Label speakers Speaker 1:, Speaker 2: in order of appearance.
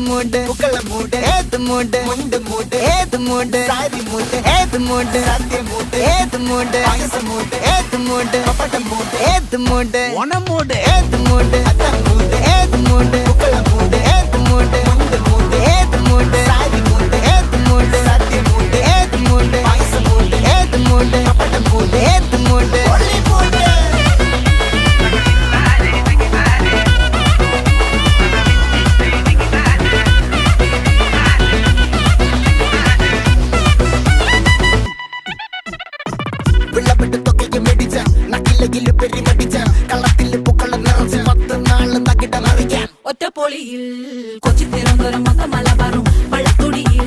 Speaker 1: மூடு புகழ மூடு ஏது மூடு முண்டு மூடு ஏது மூடு சாரி மூடு ஏது மூடு சத்திய மூடு ஏது மூடு பாயச மூடு ஏது மூடு பப்பட்ட மூடு ஏது மூடு ஒன மூடு ஏது மூடு அத்த மூடு ஏது மூடு புகழ மூடு ஏது மூடு முண்டு மூடு ஏது மூடு சாரி மூடு ஏது மூடு சத்திய மூடு ஏது மூடு பாயச மூடு ஏது மூடு பப்பட்ட மூடு ஏது மூடு ஒளி மூடு വിളവിട്ട് തൊക്കയ്ക്ക് മെടിച്ച നക്കിലകില് പെരിമടിച്ച കള്ളത്തില് പൂക്കള നിറച്ച് 10 നാള് തകിട മറിക്കാൻ
Speaker 2: ഒറ്റപ്പൊളിയിൽ കൊച്ചി തിരുവനന്തപുരം മൊത്തം മലബാറും വള്ളത്തുടിയിൽ